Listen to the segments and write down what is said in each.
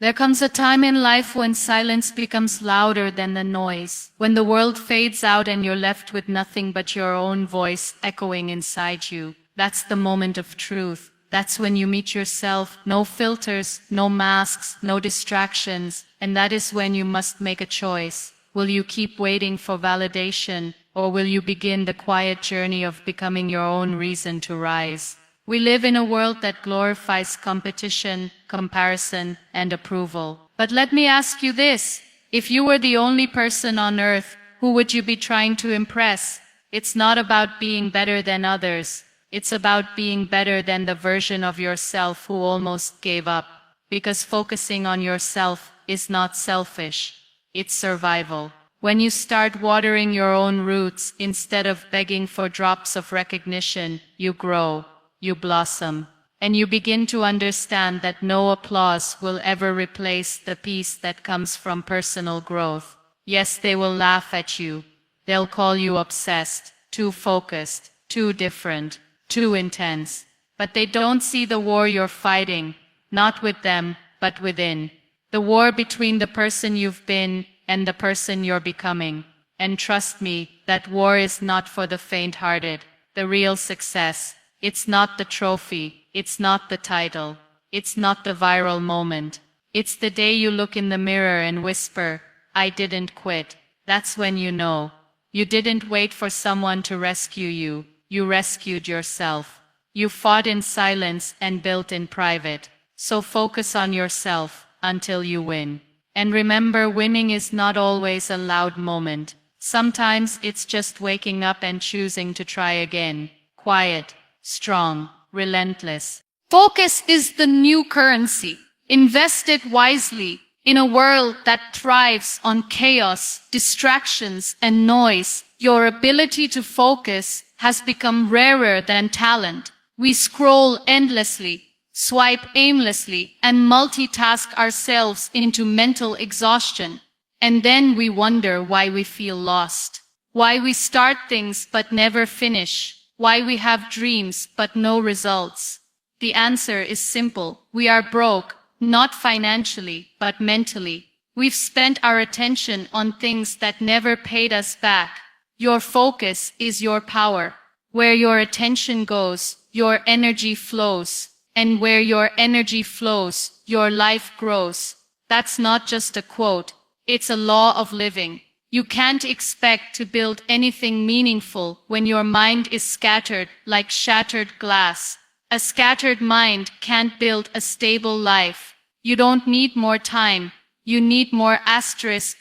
There comes a time in life when silence becomes louder than the noise, when the world fades out and you're left with nothing but your own voice echoing inside you. That's the moment of truth. That's when you meet yourself, no filters, no masks, no distractions, and that is when you must make a choice. Will you keep waiting for validation, or will you begin the quiet journey of becoming your own reason to rise? We live in a world that glorifies competition, comparison, and approval. But let me ask you this. If you were the only person on earth, who would you be trying to impress? It's not about being better than others. It's about being better than the version of yourself who almost gave up. Because focusing on yourself is not selfish. It's survival. When you start watering your own roots instead of begging for drops of recognition, you grow, you blossom, and you begin to understand that no applause will ever replace the peace that comes from personal growth. Yes, they will laugh at you. They'll call you obsessed, too focused, too different, too intense. But they don't see the war you're fighting, not with them, but within. The war between the person you've been and the person you're becoming. And trust me, that war is not for the faint-hearted. The real success, it's not the trophy, it's not the title, it's not the viral moment. It's the day you look in the mirror and whisper, I didn't quit. That's when you know. You didn't wait for someone to rescue you. You rescued yourself. You fought in silence and built in private. So focus on yourself until you win. And remember, winning is not always a loud moment. Sometimes it's just waking up and choosing to try again. Quiet, strong, relentless. Focus is the new currency. Invest it wisely. In a world that thrives on chaos, distractions, and noise, your ability to focus has become rarer than talent. We scroll endlessly, swipe aimlessly, and multitask ourselves into mental exhaustion. And then we wonder why we feel lost, why we start things but never finish, why we have dreams but no results. The answer is simple. We are broke, not financially, but mentally. We've spent our attention on things that never paid us back. Your focus is your power. Where your attention goes, your energy flows. And where your energy flows, your life grows. That's not just a quote. It's a law of living. You can't expect to build anything meaningful when your mind is scattered like shattered glass. A scattered mind can't build a stable life. You don't need more time. You need more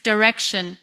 direction,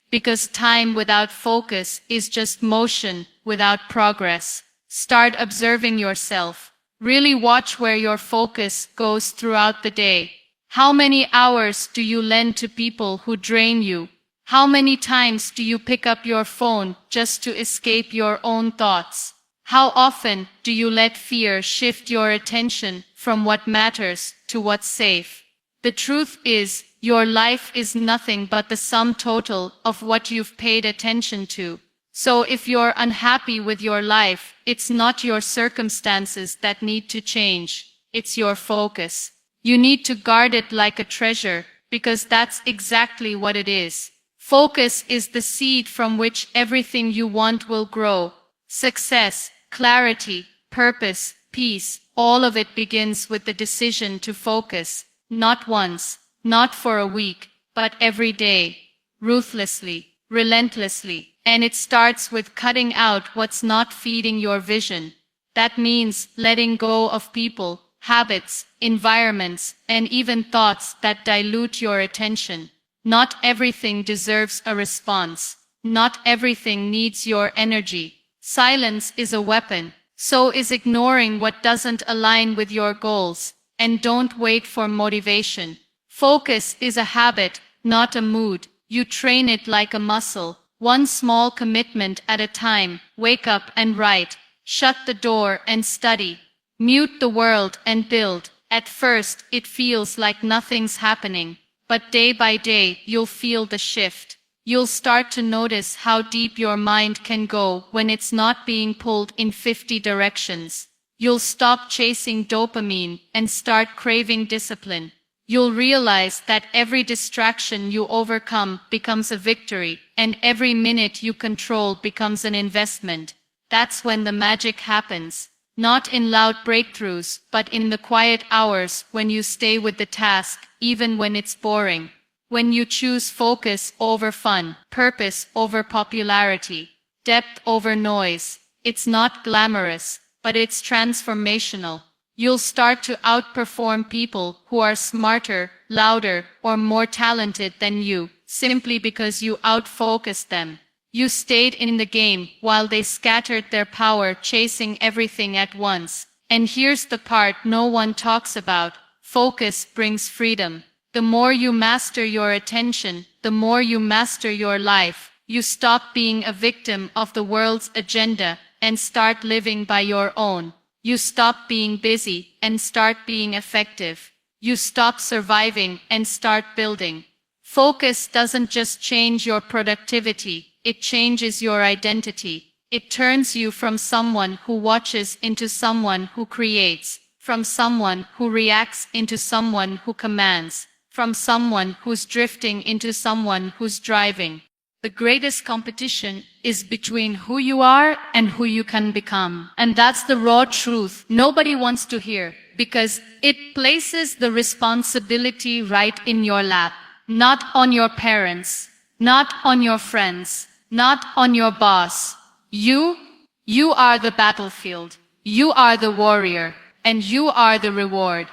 because time without focus is just motion without progress. Start observing yourself. Really watch where your focus goes throughout the day. How many hours do you lend to people who drain you? How many times do you pick up your phone just to escape your own thoughts? How often do you let fear shift your attention from what matters to what's safe? The truth is, your life is nothing but the sum total of what you've paid attention to. So if you're unhappy with your life, it's not your circumstances that need to change. It's your focus. You need to guard it like a treasure, because that's exactly what it is. Focus is the seed from which everything you want will grow. Success, clarity, purpose, peace, all of it begins with the decision to focus. Not once, not for a week, but every day. Ruthlessly, relentlessly. And it starts with cutting out what's not feeding your vision. That means letting go of people, habits, environments, and even thoughts that dilute your attention. Not everything deserves a response. Not everything needs your energy. Silence is a weapon. So is ignoring what doesn't align with your goals. And don't wait for motivation. Focus is a habit, not a mood. You train it like a muscle. One small commitment at a time. Wake up and write. Shut the door and study. Mute the world and build. At first, it feels like nothing's happening. But day by day, you'll feel the shift. You'll start to notice how deep your mind can go when it's not being pulled in 50 directions. You'll stop chasing dopamine and start craving discipline. you'll realize that every distraction you overcome becomes a victory, and every minute you control becomes an investment. That's when the magic happens. Not in loud breakthroughs, but in the quiet hours when you stay with the task, even when it's boring. When you choose focus over fun, purpose over popularity, depth over noise. It's not glamorous, but it's transformational. You'll start to outperform people who are smarter, louder, or more talented than you, simply because you outfocused them. You stayed in the game while they scattered their power chasing everything at once. And here's the part no one talks about. Focus brings freedom. The more you master your attention, the more you master your life. You stop being a victim of the world's agenda and start living by your own. You stop being busy and start being effective. You stop surviving and start building. Focus doesn't just change your productivity, it changes your identity. It turns you from someone who watches into someone who creates, from someone who reacts into someone who commands, from someone who's drifting into someone who's driving. The greatest competition is between who you are and who you can become. And that's the raw truth nobody wants to hear, because it places the responsibility right in your lap. Not on your parents, not on your friends, not on your boss. You are the battlefield. You are the warrior, and you are the reward.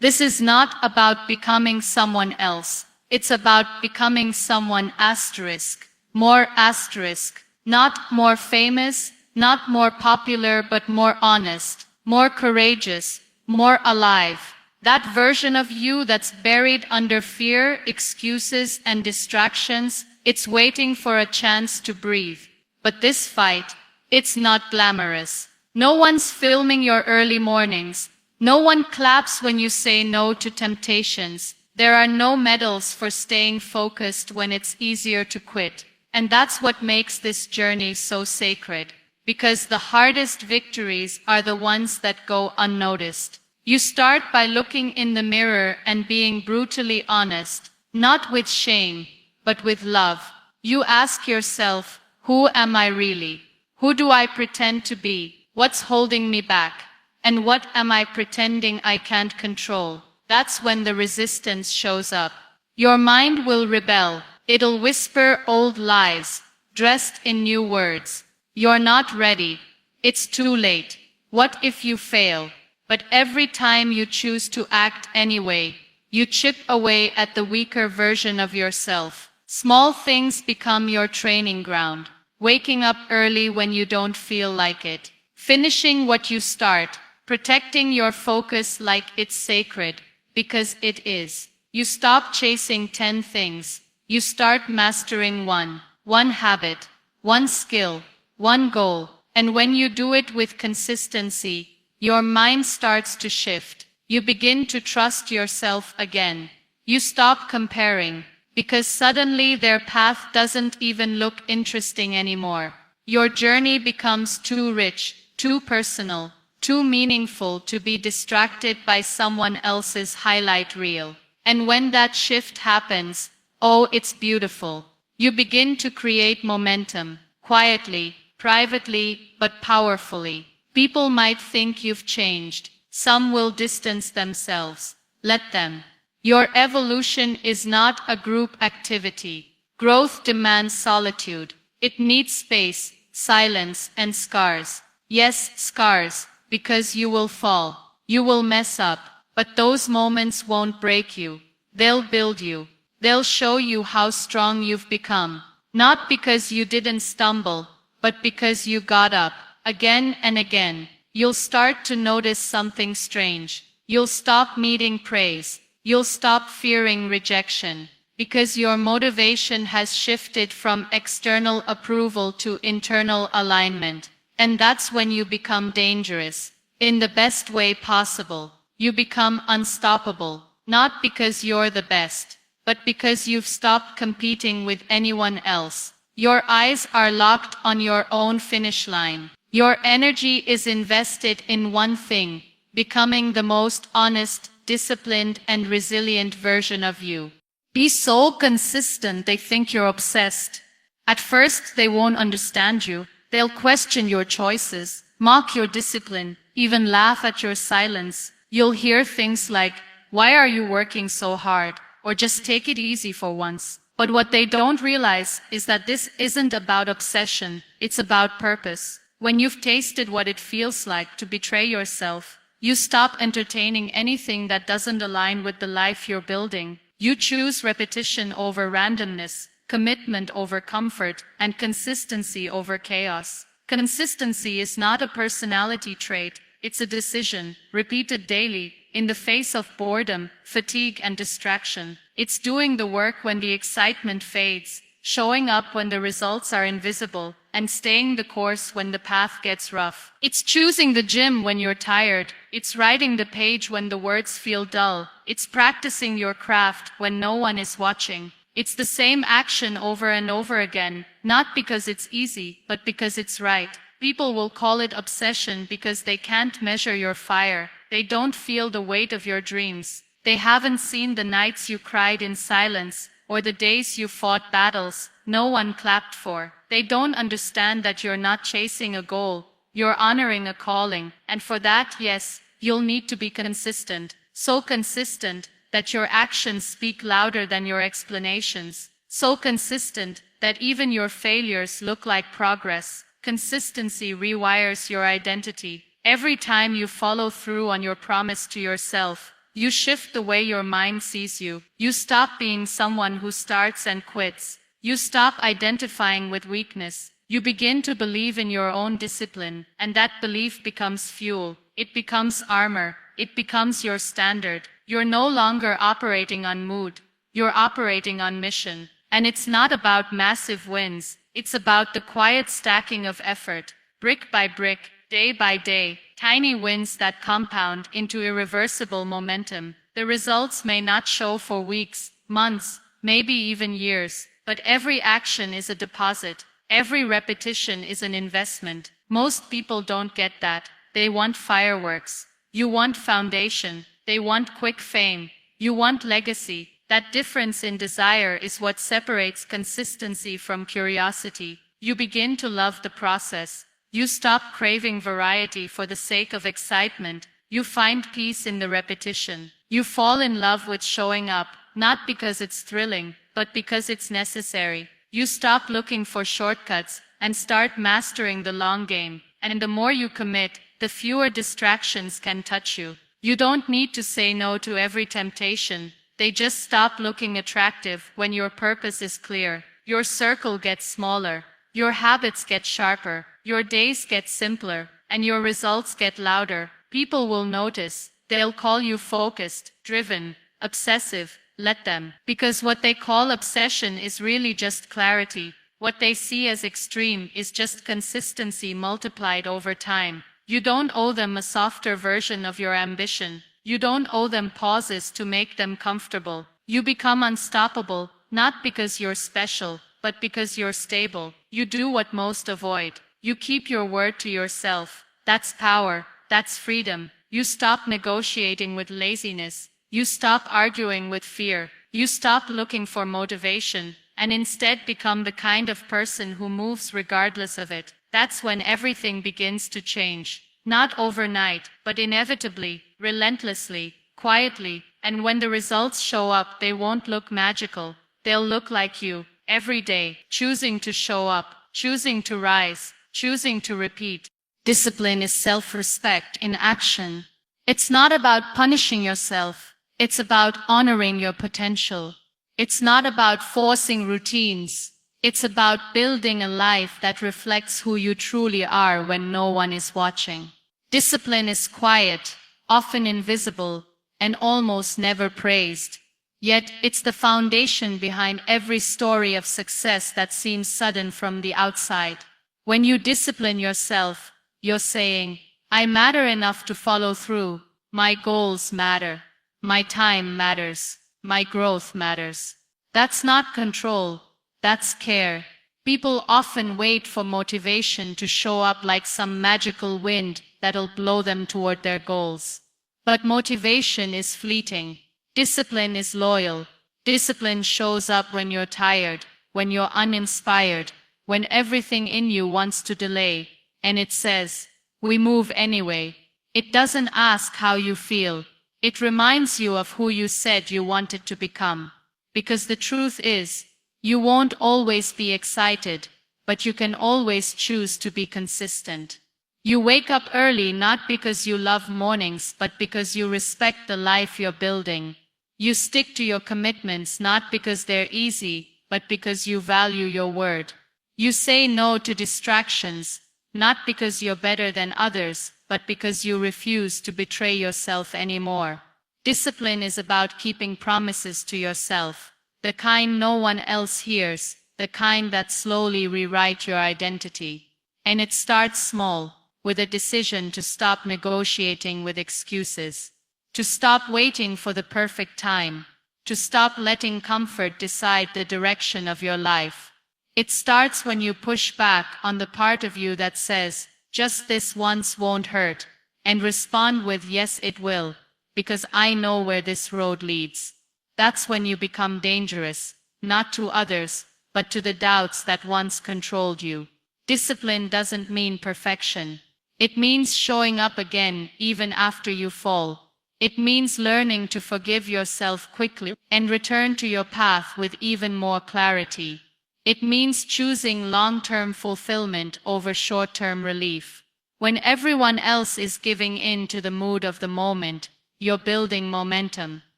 This is not about becoming someone else. It's about becoming someone asterisk, more asterisk, not more famous, not more popular, but more honest, more courageous, more alive. That version of you that's buried under fear, excuses, and distractions, it's waiting for a chance to breathe. But this fight, it's not glamorous. No one's filming your early mornings. No one claps when you say no to temptations. There are no medals for staying focused when it's easier to quit. And that's what makes this journey so sacred. Because the hardest victories are the ones that go unnoticed. You start by looking in the mirror and being brutally honest, not with shame, but with love. You ask yourself, who am I really? Who do I pretend to be? What's holding me back? And what am I pretending I can't control? That's when the resistance shows up. Your mind will rebel. It'll whisper old lies, dressed in new words. You're not ready. It's too late. What if you fail? But every time you choose to act anyway, you chip away at the weaker version of yourself. Small things become your training ground. Waking up early when you don't feel like it. Finishing what you start. Protecting your focus like it's sacred, because it is. You stop chasing 10 things. You start mastering one habit, one skill, one goal. And when you do it with consistency, your mind starts to shift. You begin to trust yourself again. You stop comparing, because suddenly their path doesn't even look interesting anymore. Your journey becomes too rich, too personal, too meaningful to be distracted by someone else's highlight reel. And when that shift happens, oh, it's beautiful. You begin to create momentum, quietly, privately, but powerfully. People might think you've changed. Some will distance themselves. Let them. Your evolution is not a group activity. Growth demands solitude. It needs space, silence, and scars. Yes, scars, because you will fall. You will mess up. But those moments won't break you. They'll build you. They'll show you how strong you've become. Not because you didn't stumble, but because you got up. Again and again. You'll start to notice something strange. You'll stop needing praise. You'll stop fearing rejection. Because your motivation has shifted from external approval to internal alignment. And that's when you become dangerous. In the best way possible. You become unstoppable. Not because you're the best, but because you've stopped competing with anyone else. Your eyes are locked on your own finish line. Your energy is invested in one thing, becoming the most honest, disciplined, and resilient version of you. Be so consistent they think you're obsessed. At first, they won't understand you. They'll question your choices, mock your discipline, even laugh at your silence. You'll hear things like, "Why are you working so hard?" or "Just take it easy for once." But what they don't realize is that this isn't about obsession, it's about purpose. When you've tasted what it feels like to betray yourself, you stop entertaining anything that doesn't align with the life you're building. You choose repetition over randomness, commitment over comfort, and consistency over chaos. Consistency is not a personality trait, it's a decision, repeated daily, in the face of boredom, fatigue, and distraction. It's doing the work when the excitement fades, showing up when the results are invisible, and staying the course when the path gets rough. It's choosing the gym when you're tired. It's writing the page when the words feel dull. It's practicing your craft when no one is watching. It's the same action over and over again, not because it's easy, but because it's right. People will call it obsession because they can't measure your fire. They don't feel the weight of your dreams. They haven't seen the nights you cried in silence, or the days you fought battles no one clapped for. They don't understand that you're not chasing a goal, you're honoring a calling, and for that, yes, you'll need to be consistent. So consistent that your actions speak louder than your explanations. So consistent that even your failures look like progress. Consistency rewires your identity. Every time you follow through on your promise to yourself, you shift the way your mind sees you. You stop being someone who starts and quits. You stop identifying with weakness. You begin to believe in your own discipline, and that belief becomes fuel. It becomes armor. It becomes your standard. You're no longer operating on mood. You're operating on mission. And it's not about massive wins. It's about the quiet stacking of effort, brick by brick, day by day, tiny wins that compound into irreversible momentum. The results may not show for weeks, months, maybe even years, but every action is a deposit. Every repetition is an investment. Most people don't get that. They want fireworks. You want foundation. They want quick fame. You want legacy. That difference in desire is what separates consistency from curiosity. You begin to love the process. You stop craving variety for the sake of excitement. You find peace in the repetition. You fall in love with showing up, not because it's thrilling, but because it's necessary. You stop looking for shortcuts and start mastering the long game. And the more you commit, the fewer distractions can touch you. You don't need to say no to every temptation. They just stop looking attractive when your purpose is clear. Your circle gets smaller. Your habits get sharper. Your days get simpler. And your results get louder. People will notice. They'll call you focused, driven, obsessive. Let them. Because what they call obsession is really just clarity. What they see as extreme is just consistency multiplied over time. You don't owe them a softer version of your ambition. You don't owe them pauses to make them comfortable. You become unstoppable, not because you're special, but because you're stable. You do what most avoid. You keep your word to yourself. That's power. That's freedom. You stop negotiating with laziness. You stop arguing with fear. You stop looking for motivation, and instead become the kind of person who moves regardless of it. That's when everything begins to change. Not overnight, but inevitably, relentlessly, quietly, and when the results show up, they won't look magical. They'll look like you, every day, choosing to show up, choosing to rise, choosing to repeat. Discipline is self-respect in action. It's not about punishing yourself. It's about honoring your potential. It's not about forcing routines. It's about building a life that reflects who you truly are when no one is watching. Discipline is quiet, often invisible, and almost never praised. Yet it's the foundation behind every story of success that seems sudden from the outside. When you discipline yourself, you're saying, I matter enough to follow through. My goals matter. My time matters. My growth matters. That's not control. That's care. People often wait for motivation to show up like some magical wind that'll blow them toward their goals. But motivation is fleeting. Discipline is loyal. Discipline shows up when you're tired, when you're uninspired, when everything in you wants to delay, and it says, "We move anyway." It doesn't ask how you feel. It reminds you of who you said you wanted to become. Because the truth is, you won't always be excited, but you can always choose to be consistent. You wake up early not because you love mornings but because you respect the life you're building. You stick to your commitments not because they're easy, but because you value your word. You say no to distractions, not because you're better than others, but because you refuse to betray yourself anymore. Discipline is about keeping promises to yourself, the kind no one else hears, the kind that slowly rewrite your identity. And it starts small, with a decision to stop negotiating with excuses, to stop waiting for the perfect time, to stop letting comfort decide the direction of your life. It starts when you push back on the part of you that says, "Just this once won't hurt," and respond with, "Yes, it will, because I know where this road leads." That's when you become dangerous, not to others, but to the doubts that once controlled you. Discipline doesn't mean perfection. It means showing up again even after you fall. It means learning to forgive yourself quickly and return to your path with even more clarity. It means choosing long-term fulfillment over short-term relief. When everyone else is giving in to the mood of the moment, you're building momentum.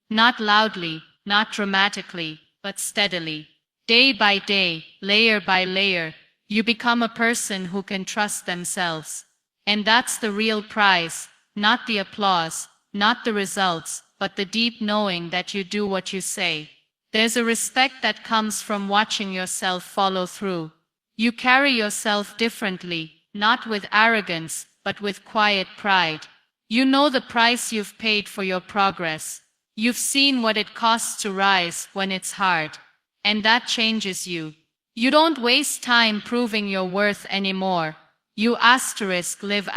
Not loudly, not dramatically, but steadily. Day by day, layer by layer, you become a person who can trust themselves. And that's the real prize, not the applause, not the results, but the deep knowing that you do what you say. There's a respect that comes from watching yourself follow through. You carry yourself differently, not with arrogance, but with quiet pride. You know the price you've paid for your progress. You've seen what it costs to rise when it's hard. And that changes you. You don't waste time proving your worth anymore. You live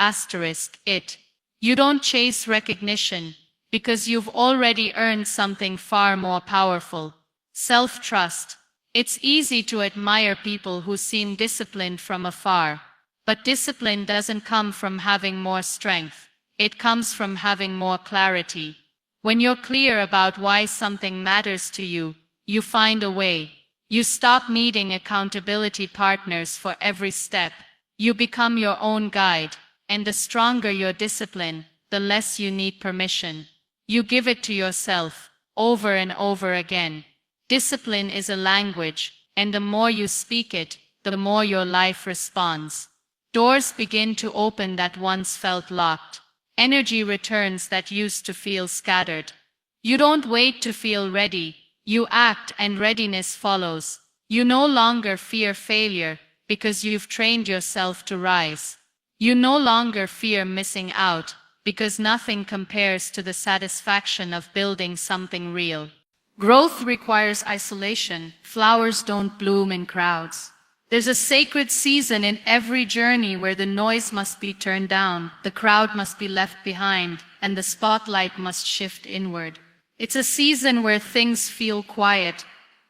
it. You don't chase recognition, because you've already earned something far more powerful. Self-trust. It's easy to admire people who seem disciplined from afar. But discipline doesn't come from having more strength. It comes from having more clarity. When you're clear about why something matters to you, you find a way. You stop needing accountability partners for every step. You become your own guide, and the stronger your discipline, the less you need permission. You give it to yourself, over and over again. Discipline is a language, and the more you speak it, the more your life responds. Doors begin to open that once felt locked. Energy returns that used to feel scattered. You don't wait to feel ready, you act and readiness follows. You no longer fear failure, because you've trained yourself to rise. You no longer fear missing out, because nothing compares to the satisfaction of building something real. Growth requires isolation. Flowers don't bloom in crowds. There's a sacred season in every journey where the noise must be turned down, the crowd must be left behind, and the spotlight must shift inward. It's a season where things feel quiet,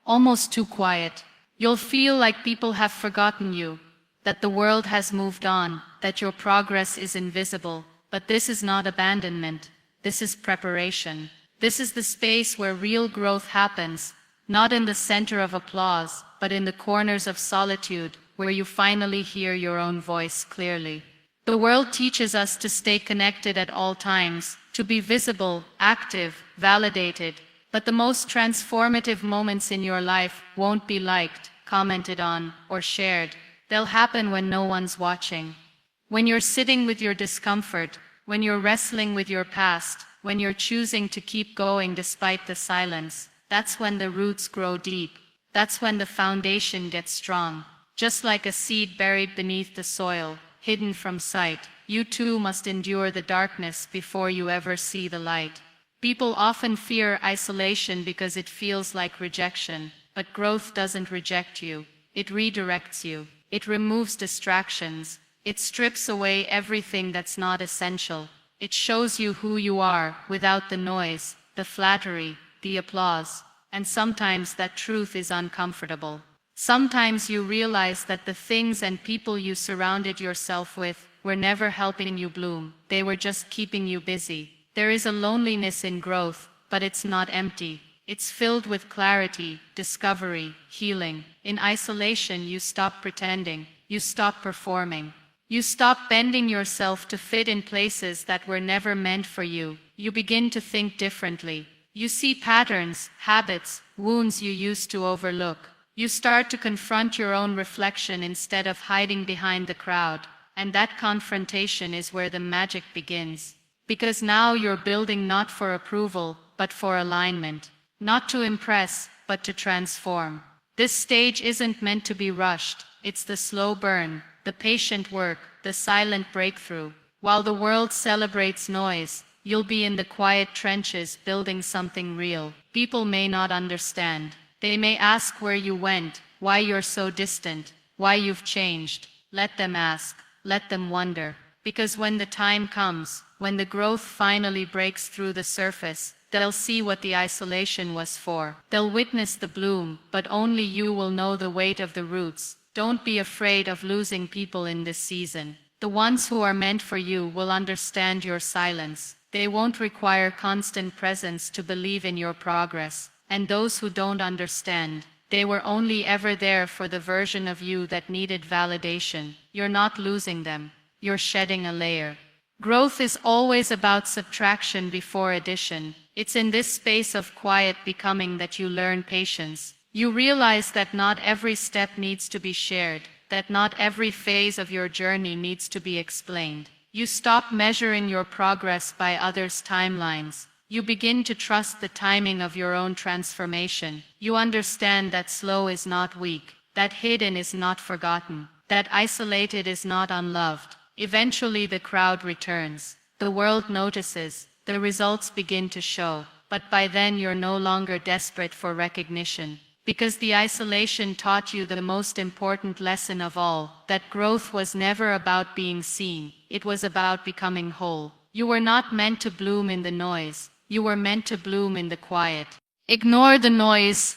almost too quiet. You'll feel like people have forgotten you, that the world has moved on, that your progress is invisible. But this is not abandonment. This is preparation. This is the space where real growth happens, not in the center of applause, but in the corners of solitude, where you finally hear your own voice clearly. The world teaches us to stay connected at all times, to be visible, active, validated. But the most transformative moments in your life won't be liked, commented on, or shared. They'll happen when no one's watching. When you're sitting with your discomfort, when you're wrestling with your past, when you're choosing to keep going despite the silence, that's when the roots grow deep. That's when the foundation gets strong. Just like a seed buried beneath the soil, hidden from sight, you too must endure the darkness before you ever see the light. People often fear isolation because it feels like rejection, but growth doesn't reject you. It redirects you. It removes distractions. It strips away everything that's not essential. It shows you who you are, without the noise, the flattery, the applause. And sometimes that truth is uncomfortable. Sometimes you realize that the things and people you surrounded yourself with were never helping you bloom, they were just keeping you busy. There is a loneliness in growth, but it's not empty. It's filled with clarity, discovery, healing. In isolation, you stop pretending, you stop performing. You stop bending yourself to fit in places that were never meant for you. You begin to think differently. You see patterns, habits, wounds you used to overlook. You start to confront your own reflection instead of hiding behind the crowd. And that confrontation is where the magic begins. Because now you're building not for approval, but for alignment. Not to impress, but to transform. This stage isn't meant to be rushed. It's the slow burn, the patient work, the silent breakthrough. While the world celebrates noise, you'll be in the quiet trenches building something real. People may not understand. They may ask where you went, why you're so distant, why you've changed. Let them ask. Let them wonder. Because when the time comes, when the growth finally breaks through the surface, they'll see what the isolation was for. They'll witness the bloom, but only you will know the weight of the roots. Don't be afraid of losing people in this season. The ones who are meant for you will understand your silence. They won't require constant presence to believe in your progress. And those who don't understand, they were only ever there for the version of you that needed validation. You're not losing them. You're shedding a layer. Growth is always about subtraction before addition. It's in this space of quiet becoming that you learn patience. You realize that not every step needs to be shared, that not every phase of your journey needs to be explained. You stop measuring your progress by others' timelines. You begin to trust the timing of your own transformation. You understand that slow is not weak, that hidden is not forgotten, that isolated is not unloved. Eventually the crowd returns. The world notices. The results begin to show. But by then you're no longer desperate for recognition. Because the isolation taught you the most important lesson of all, that growth was never about being seen. It was about becoming whole. You were not meant to bloom in the noise. You were meant to bloom in the quiet. Ignore the noise.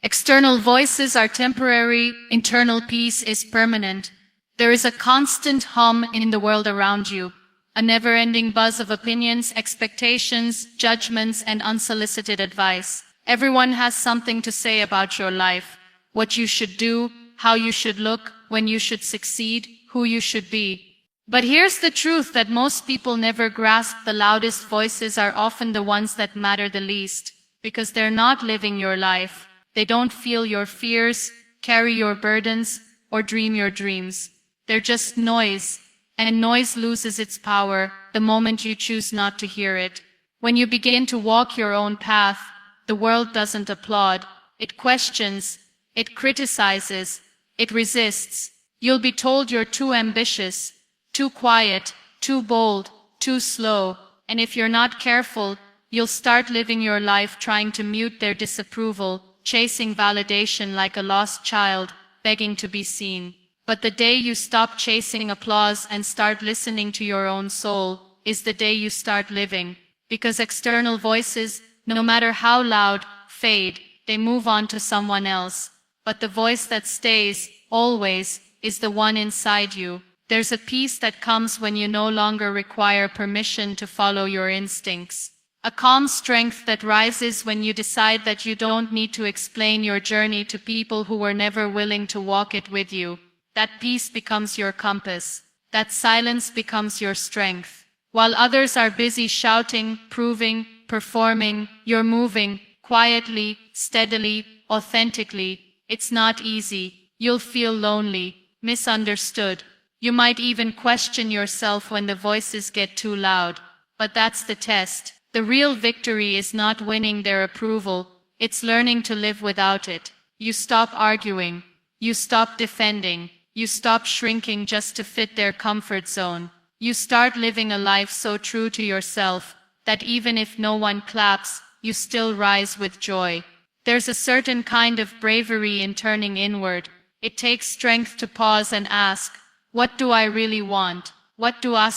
External voices are temporary, internal peace is permanent. There is a constant hum in the world around you, a never-ending buzz of opinions, expectations, judgments, and unsolicited advice. Everyone has something to say about your life, what you should do, how you should look, when you should succeed, who you should be. But here's the truth that most people never grasp: the loudest voices are often the ones that matter the least, because they're not living your life. They don't feel your fears, carry your burdens, or dream your dreams. They're just noise, and noise loses its power the moment you choose not to hear it. When you begin to walk your own path, the world doesn't applaud. It questions, it criticizes, it resists. You'll be told you're too ambitious, too quiet, too bold, too slow, and if you're not careful, you'll start living your life trying to mute their disapproval, chasing validation like a lost child, begging to be seen. But the day you stop chasing applause and start listening to your own soul is the day you start living. Because external voices, no matter how loud, fade, they move on to someone else. But the voice that stays, always, is the one inside you. There's a peace that comes when you no longer require permission to follow your instincts. A calm strength that rises when you decide that you don't need to explain your journey to people who were never willing to walk it with you. That peace becomes your compass. That silence becomes your strength. While others are busy shouting, proving, performing, you're moving, quietly, steadily, authentically. It's not easy. You'll feel lonely, misunderstood. You might even question yourself when the voices get too loud. But that's the test. The real victory is not winning their approval. It's learning to live without it. You stop arguing. You stop defending. You stop shrinking just to fit their comfort zone. You start living a life so true to yourself that even if no one claps, you still rise with joy. There's a certain kind of bravery in turning inward. It takes strength to pause and ask, what do I really want? What do I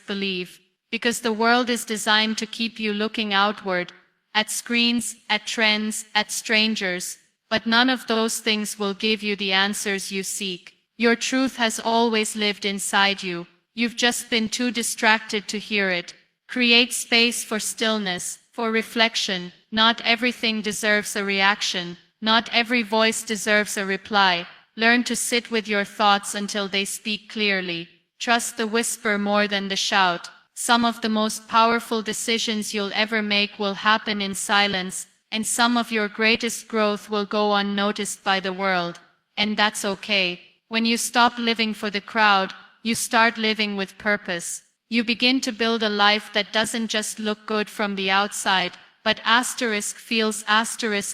believe? Because the world is designed to keep you looking outward, at screens, at trends, at strangers, but none of those things will give you the answers you seek. Your truth has always lived inside you. You've just been too distracted to hear it. Create space for stillness, for reflection. Not everything deserves a reaction. Not every voice deserves a reply. Learn to sit with your thoughts until they speak clearly. Trust the whisper more than the shout. Some of the most powerful decisions you'll ever make will happen in silence, and some of your greatest growth will go unnoticed by the world. And that's okay. When you stop living for the crowd, you start living with purpose. You begin to build a life that doesn't just look good from the outside, but feels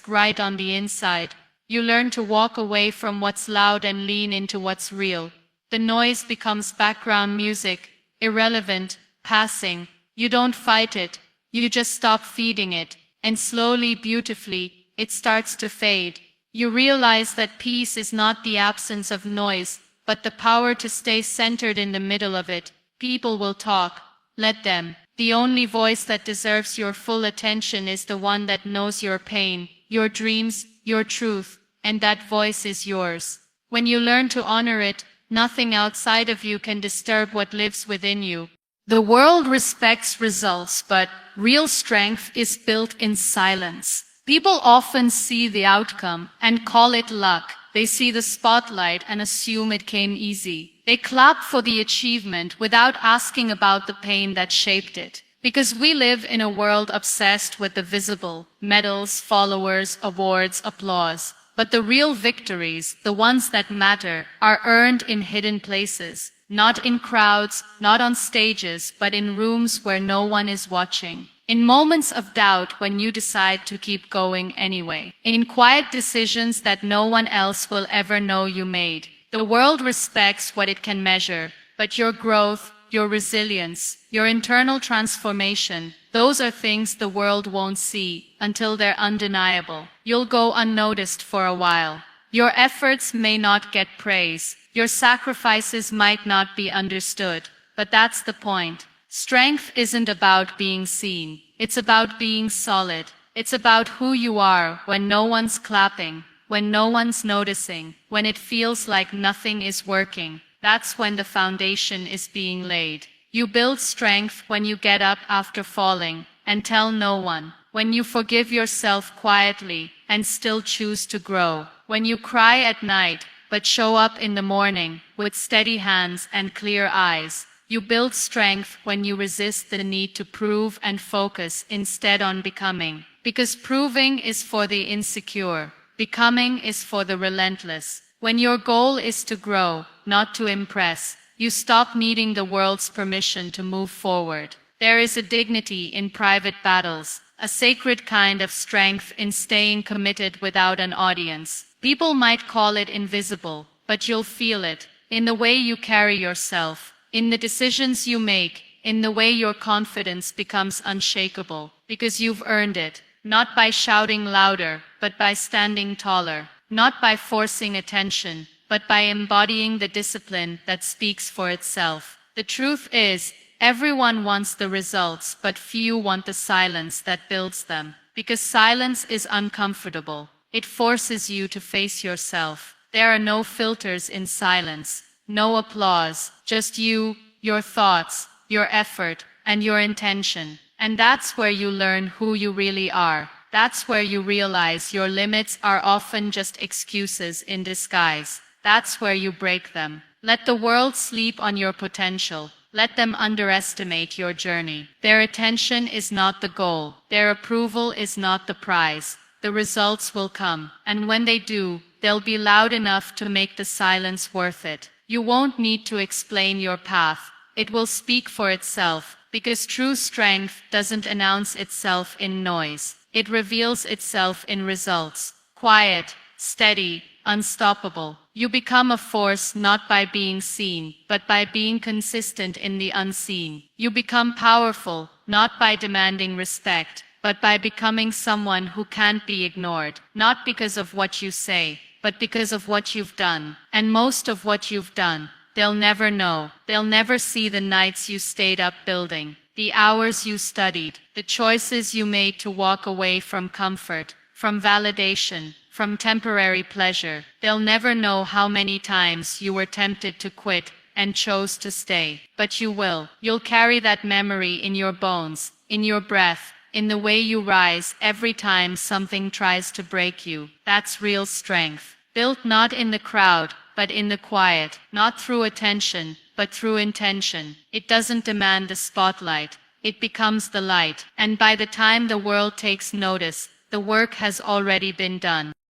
right on the inside. You learn to walk away from what's loud and lean into what's real. The noise becomes background music, irrelevant, passing. You don't fight it, you just stop feeding it, and slowly, beautifully, it starts to fade. You realize that peace is not the absence of noise, but the power to stay centered in the middle of it. People will talk. Let them. The only voice that deserves your full attention is the one that knows your pain, your dreams, your truth, and that voice is yours. When you learn to honor it, nothing outside of you can disturb what lives within you. The world respects results, but real strength is built in silence. People often see the outcome and call it luck. They see the spotlight and assume it came easy. They clap for the achievement without asking about the pain that shaped it. Because we live in a world obsessed with the visible, medals, followers, awards, applause. But the real victories, the ones that matter, are earned in hidden places. Not in crowds, not on stages, but in rooms where no one is watching. In moments of doubt when you decide to keep going anyway. In quiet decisions that no one else will ever know you made. The world respects what it can measure, but your growth, your resilience, your internal transformation, those are things the world won't see until they're undeniable. You'll go unnoticed for a while. Your efforts may not get praise. Your sacrifices might not be understood. But that's the point. Strength isn't about being seen. It's about being solid. It's about who you are when no one's clapping, when no one's noticing, when it feels like nothing is working. That's when the foundation is being laid. You build strength when you get up after falling and tell no one. When you forgive yourself quietly and still choose to grow. When you cry at night but show up in the morning with steady hands and clear eyes. You build strength when you resist the need to prove and focus instead on becoming. Because proving is for the insecure. Becoming is for the relentless. When your goal is to grow, not to impress, you stop needing the world's permission to move forward. There is a dignity in private battles, a sacred kind of strength in staying committed without an audience. People might call it invisible, but you'll feel it, in the way you carry yourself, in the decisions you make, in the way your confidence becomes unshakable, because you've earned it, not by shouting louder, but by standing taller, not by forcing attention, but by embodying the discipline that speaks for itself. The truth is, everyone wants the results, but few want the silence that builds them, because silence is uncomfortable. It forces you to face yourself. There are no filters in silence, no applause, just you, your thoughts, your effort, and your intention. And that's where you learn who you really are. That's where you realize your limits are often just excuses in disguise. That's where you break them. Let the world sleep on your potential. Let them underestimate your journey. Their attention is not the goal. Their approval is not the prize. The results will come, and when they do, they'll be loud enough to make the silence worth it. You won't need to explain your path. It will speak for itself, because true strength doesn't announce itself in noise. It reveals itself in results. Quiet, steady, unstoppable. You become a force not by being seen, but by being consistent in the unseen. You become powerful, not by demanding respect, but by becoming someone who can't be ignored, not because of what you say, but because of what you've done. And most of what you've done They'll never know. They'll never see the nights you stayed up building, the hours you studied, the choices you made to walk away from comfort, from validation, from temporary pleasure. They'll never know how many times you were tempted to quit and chose to stay. But you will. You'll carry that memory in your bones, in your breath, in the way you rise every time something tries to break you. That's real strength. Built not in the crowd, but in the quiet, not through attention, but through intention. It doesn't demand the spotlight. It becomes the light. And by the time the world takes notice, the work has already been done.